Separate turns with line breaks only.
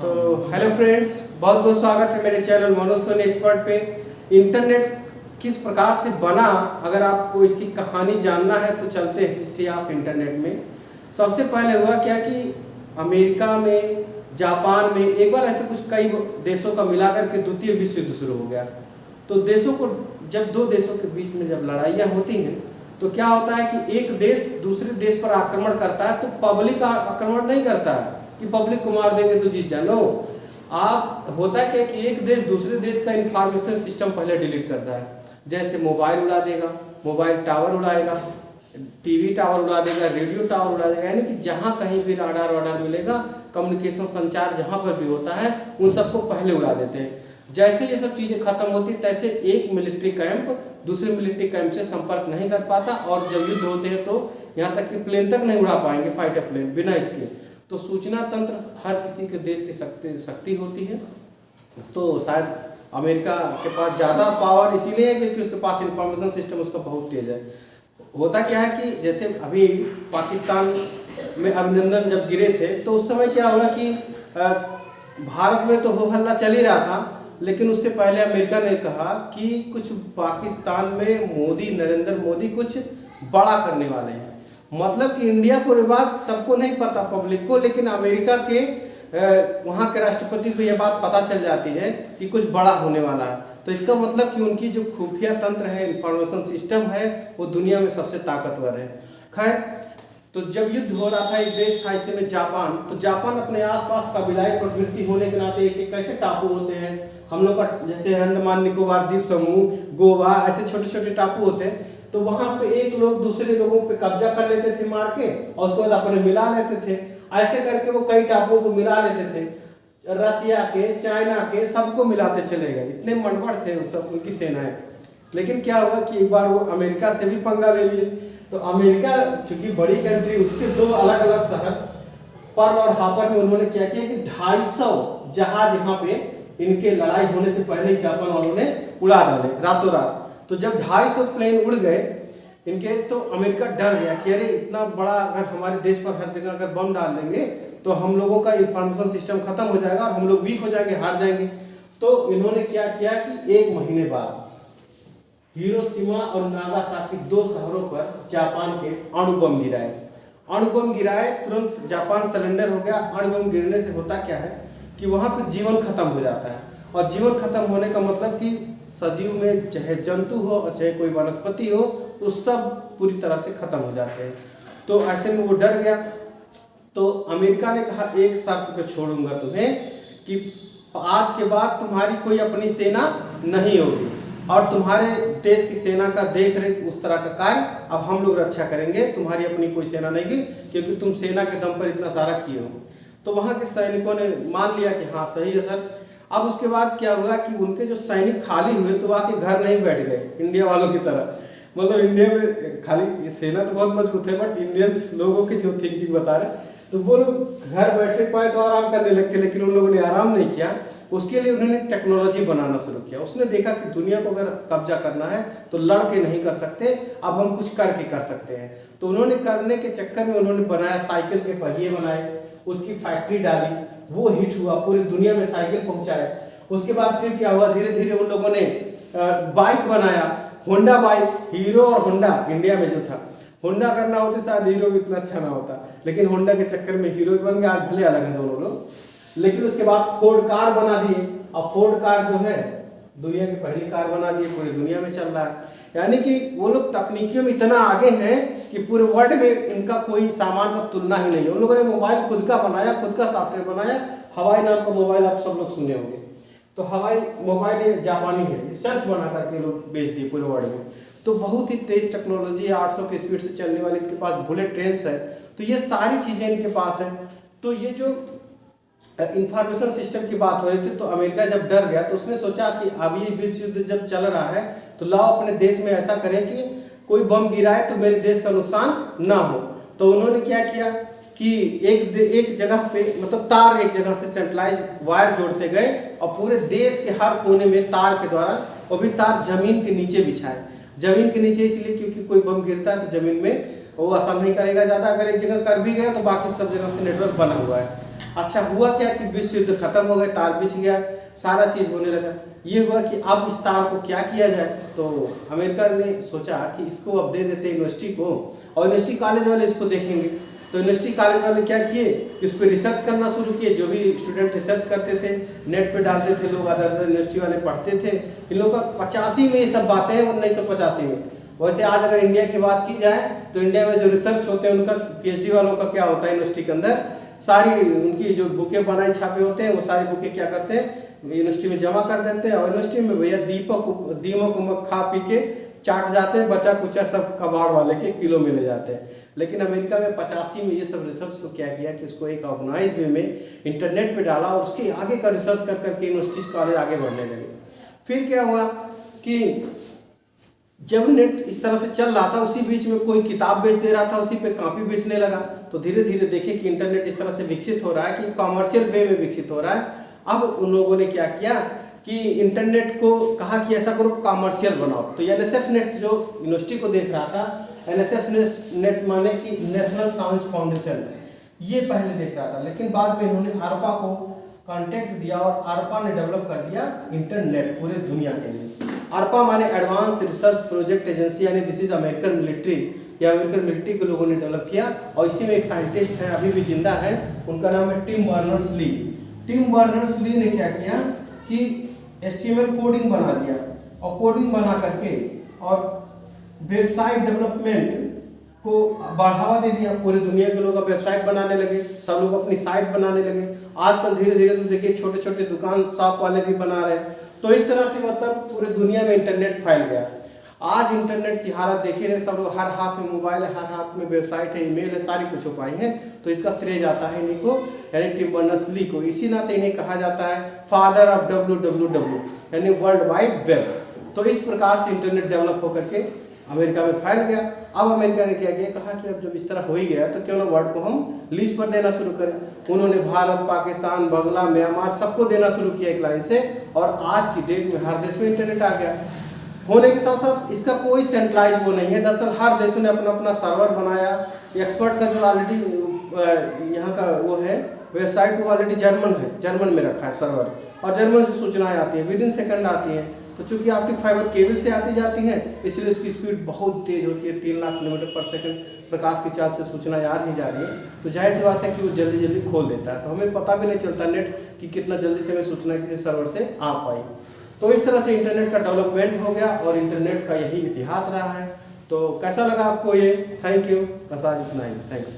तो hello friends, बहुत बहुत स्वागत है मेरे चैनल मनोज सोनी एक्सपर्ट पे। इंटरनेट किस प्रकार से बना, अगर आपको इसकी कहानी जानना है तो चलते हैं हिस्ट्री ऑफ इंटरनेट में। सबसे पहले हुआ क्या कि अमेरिका में, जापान में एक बार ऐसे कुछ कई देशों का मिलाकर के द्वितीय विश्व युद्ध शुरू हो गया। तो देशों को, जब दो देशों के बीच में जब लड़ाइयाँ होती हैं तो क्या होता है कि एक देश दूसरे देश पर आक्रमण करता है तो पब्लिक आक्रमण नहीं करता है कि पब्लिक को मार देंगे तो जीत जाए। नो, आप होता है कि एक देश दूसरे देश का इंफॉर्मेशन सिस्टम पहले डिलीट करता है। जैसे मोबाइल उड़ा देगा, मोबाइल टावर उड़ाएगा, टीवी टावर उड़ा देगा, रेडियो टावर उड़ा देगा, यानी कि जहाँ कहीं भी राडार वाडार मिलेगा, कम्युनिकेशन संचार जहाँ पर भी होता है उन सबको पहले उड़ा देते हैं। जैसे ये सब चीज़ें खत्म होती तैसे एक मिलिट्री कैंप दूसरे मिलिट्री कैंप से संपर्क नहीं कर पाता, और जब युद्ध होते हैं तो यहाँ तक कि प्लेन तक नहीं उड़ा पाएंगे, फाइटर प्लेन बिना इसके। तो सूचना तंत्र हर किसी के देश की शक्ति होती है। तो शायद अमेरिका के पास ज़्यादा पावर इसीलिए है क्योंकि उसके पास इंफॉर्मेशन सिस्टम उसका बहुत तेज है। होता क्या है कि जैसे अभी पाकिस्तान में अभिनंदन जब गिरे थे तो उस समय क्या हुआ कि भारत में तो हो हल्ला चल ही रहा था, लेकिन उससे पहले अमेरिका ने कहा कि कुछ पाकिस्तान में नरेंद्र मोदी कुछ बड़ा करने वाले हैं। मतलब कि इंडिया को ये बात सबको नहीं पता, पब्लिक को, लेकिन अमेरिका के वहाँ के राष्ट्रपति को यह बात पता चल जाती है कि कुछ बड़ा होने वाला है। तो इसका मतलब कि उनकी जो खुफिया तंत्र है, इंफॉर्मेशन सिस्टम है, वो दुनिया में सबसे ताकतवर है। खैर, तो जब युद्ध हो रहा था, एक देश था इसे में जापान। तो जापान अपने आसपास कबीलाई प्रवृत्ति होने के नाते एक कैसे टापू होते हैं हम लोग का, जैसे अंडमान निकोबार द्वीप समूह, गोवा, ऐसे छोटे छोटे टापू होते हैं। तो वहाँ पे एक लोग दूसरे लोगों पे कब्जा कर लेते थे मार के, और उसके बाद अपने मिला लेते थे। ऐसे करके वो कई टापुओं को मिला लेते थे, रसिया के, चाइना के, सबको मिलाते चले गए। इतने मनबड़ थे वो सब, उनकी सेनाएं। लेकिन क्या हुआ कि एक बार वो अमेरिका से भी पंगा ले लिए। तो अमेरिका चूंकि बड़ी कंट्री, उसके दो अलग अलग शहर पर्ल और हार्बर में उन्होंने क्या किया कि 250 जहाज यहाँ पे इनके लड़ाई होने से पहले ही जापान वालों ने उड़ा डाले रातों रात। तो जब 250 प्लेन उड़ गए इनके, तो अमेरिका डर गया कि अरे इतना बड़ा, अगर हमारे देश पर हर जगह अगर बम डाल देंगे तो हम लोगों का इंफॉर्मेशन सिस्टम खत्म हो जाएगा और हम लोग वीक हो जाएंगे, हार जाएंगे। तो इन्होंने क्या किया कि 1 महीने बाद हिरोशिमा और नागासाकी, 2 शहरों पर जापान के अणु बम गिराए। अणु बम गिराए, तुरंत जापान सरेंडर हो गया। अणु बम गिरने से होता क्या है कि वहाँ पे जीवन खत्म हो जाता है, और जीवन खत्म होने का मतलब कि सजीव में चाहे जंतु हो और चाहे कोई वनस्पति हो, तो सब पूरी तरह से खत्म हो जाते हैं। तो ऐसे में वो डर गया। तो अमेरिका ने कहा एक शर्त पे छोड़ूंगा तुम्हें कि आज के बाद तुम्हारी कोई अपनी सेना नहीं होगी, और तुम्हारे देश की सेना का देख रेख उस तरह का कार्य अब हम लोग रक्षा करेंगे, तुम्हारी अपनी कोई सेना नहीं की, क्योंकि तुम सेना के दम पर इतना सारा किए हो। तो वहाँ के सैनिकों ने मान लिया कि हाँ सही है सर। अब उसके बाद क्या हुआ कि उनके जो सैनिक खाली हुए तो वहाँ के घर नहीं बैठ गए इंडिया वालों की तरह। मतलब इंडिया में खाली सेना तो बहुत मजबूत है, बट इंडियंस लोगों की जो थिंकिंग बता रहे, तो वो लोग घर बैठे पाए तो आराम करने लगते, लेकिन उन लोगों ने आराम नहीं किया। उसके लिए उन्होंने टेक्नोलॉजी बनाना शुरू किया। उसने देखा कि दुनिया को अगर कब्जा करना है तो लड़ के नहीं कर सकते, अब हम कुछ करके कर सकते हैं। तो उन्होंने करने के चक्कर में उन्होंने बनाया, साइकिल के पहिए बनाए, उसकी फैक्ट्री डाली, वो हिट हुआ, पूरी दुनिया में साइकिल पहुंचाए। उसके बाद फिर क्या हुआ, धीरे धीरे उन लोगों ने बाइक बनाया, होंडा बाइक। हीरो और होंडा इंडिया में जो था, होंडा करना होता शायद हीरो भी इतना अच्छा ना होता, लेकिन होंडा के चक्कर में हीरो भी बन गया। आज भले अलग हैं दोनों लोग, लेकिन उसके बाद फोर्ड कार बना दिए। अब फोर्ड कार जो है दुनिया की पहली कार बना दी, पूरी दुनिया में चल रहा है। यानी कि वो लोग तकनीकियों में इतना आगे हैं कि पूरे वर्ल्ड में इनका कोई सामान का तुलना ही नहीं है। उन लोगों ने मोबाइल खुद का बनाया, खुद का सॉफ्टवेयर बनाया। हवाई नाम का मोबाइल आप सब लोग सुने होंगे। तो हवाई मोबाइल ये जापानी है, ये सेल्फ बना करके लोग बेच दिए पूरे वर्ल्ड में। तो बहुत ही तेज टेक्नोलॉजी है, 800 की स्पीड से चलने वाली इनके पास बुलेट ट्रेन्स है। तो ये सारी चीज़ें इनके पास है। तो ये जो इंफॉर्मेशन सिस्टम की बात हो रही थी, तो अमेरिका जब डर गया तो उसने सोचा कि अब ये विश्व युद्ध जब चल रहा है तो लाओ अपने देश में ऐसा करें कि कोई बम गिराए तो मेरे देश का नुकसान ना हो। तो उन्होंने क्या किया कि एक जगह पे, मतलब तार एक जगह से सेंट्रलाइज वायर जोड़ते गए, और पूरे देश के हर कोने में तार के द्वारा, वो भी तार जमीन के नीचे बिछाए। जमीन के नीचे इसलिए क्योंकि कोई बम गिरता है तो जमीन में वो असर नहीं करेगा ज़्यादा। अगर एक जगह कर भी गया तो बाकी सब जगह से नेटवर्क बना हुआ है। अच्छा हुआ क्या कि विश्व युद्ध खत्म हो गए, तार बिछ गया, सारा चीज़ होने लगा। ये हुआ कि अब इस तार को क्या किया जाए, तो अमेरिका ने सोचा कि इसको अब दे देते यूनिवर्सिटी को, और यूनिवर्सिटी कॉलेज वाले इसको देखेंगे। तो यूनिवर्सिटी कॉलेज वाले क्या किए कि उस पर रिसर्च करना शुरू किए। जो भी स्टूडेंट रिसर्च करते थे, नेट पे डालते थे, लोग अदर अदर यूनिवर्सिटी वाले पढ़ते थे। इन लोगों का 85 में ये सब बातें हैं, 1985 में। वैसे आज अगर इंडिया की बात की जाए तो इंडिया में जो रिसर्च होते हैं उनका, पीएचडी वालों का क्या होता है, यूनिवर्सिटी के अंदर सारी उनकी जो बुकें बनाई छापे होते हैं, वो सारी बुकें क्या करते हैं, यूनिवर्सिटी में जमा कर देते हैं। और यूनिवर्सिटी में भैया दीमक उमक खा पी के चाट जाते हैं, बचा कुचा सब कबाड़ वाले के किलो में ले जाते हैं। लेकिन अमेरिका में 85 में ये सब रिसर्च को क्या किया कि उसको एक ऑर्गेनाइज वे में इंटरनेट पे डाला, और उसके आगे का रिसर्च कर करके यूनिवर्सिटीज कॉलेज आगे बढ़ने लगे। फिर क्या हुआ कि जब नेट इस तरह से चल रहा था, उसी बीच में कोई किताब बेच दे रहा था, उसी पे कॉपी बेचने लगा। तो धीरे धीरे देखे कि इंटरनेट इस तरह से विकसित हो रहा है कि कॉमर्शियल वे में विकसित हो रहा है। अब उन लोगों ने क्या किया कि इंटरनेट को कहा कि ऐसा करो कॉमर्शियल बनाओ। तो एनएसएफ नेट जो यूनिवर्सिटी को देख रहा था, एनएसएफ नेट माने कि नेशनल साइंस फाउंडेशन, ये पहले देख रहा था। लेकिन बाद में इन्होंने आरपा को कॉन्टेक्ट दिया और आरपा ने डेवलप कर दिया इंटरनेट पूरे दुनिया के लिए। आरपा माने एडवांस रिसर्च प्रोजेक्ट एजेंसी, यानी दिस इज अमेरिकन मिलिट्री, या अमेरिकन मिलिट्री के लोगों ने डेवलप किया। और इसी में एक साइंटिस्ट है, अभी भी जिंदा है, उनका नाम है टिम बर्नर्स-ली। टिम बर्नर्स-ली ने क्या किया कि एचटीएमएल कोडिंग बना दिया, और कोडिंग बना करके और वेबसाइट डेवलपमेंट को बढ़ावा दे दिया। पूरी दुनिया के लोग अब वेबसाइट बनाने लगे, सब लोग अपनी साइट बनाने लगे। आजकल धीरे धीरे तो देखिए छोटे छोटे दुकान शॉप वाले भी बना रहे हैं। तो इस तरह से मतलब पूरे दुनिया में इंटरनेट फैल गया। आज इंटरनेट की हालत देखिए रहे, सब लोग हर हाथ में मोबाइल है, हर हाथ में वेबसाइट है, ईमेल है, सारी कुछ उपाय है। तो इसका श्रेय जाता है इन्हीं को, यानी टिम बर्नर्स-ली को। इसी नाते इन्हें कहा जाता है फादर ऑफ WWW, यानी वर्ल्ड वाइड वेब। तो इस प्रकार से इंटरनेट डेवलप होकर के अमेरिका में फैल गया। अब अमेरिका ने क्या किया, कहा कि अब जब इस तरह हो ही गया तो क्यों ना वर्ल्ड को हम लीज पर देना शुरू करें। उन्होंने भारत, पाकिस्तान, बांग्ला, म्यांमार सबको देना शुरू किया एक लाइन से, और आज की डेट में हर देश में इंटरनेट आ गया। होने के साथ साथ इसका कोई सेंट्रलाइज वो नहीं है। दरअसल हर देशों ने अपना अपना सर्वर बनाया। एक्सपर्ट का जो ऑलरेडी यहाँ का वो है वेबसाइट, वो ऑलरेडी जर्मन है, जर्मन में रखा है सर्वर, और जर्मन से सूचनाएं आती हैं, विदिन सेकंड आती हैं। तो चूंकि ऑप्टिक फाइबर केबल से आती जाती हैं, इसलिए उसकी स्पीड बहुत तेज होती है, 3 लाख किलोमीटर पर सेकंड प्रकाश की चाल से सूचनाएं आ रही जा रही है। तो जाहिर सी बात है कि वो जल्दी जल्दी खोल देता है। तो हमें पता भी नहीं चलता नेट कि कितना जल्दी से हमें सूचना किसी सर्वर से आ पाई। तो इस तरह से इंटरनेट का डेवलपमेंट हो गया, और इंटरनेट का यही इतिहास रहा है। तो कैसा लगा आपको ये? थैंक यू, बस आज इतना ही, थैंक्स।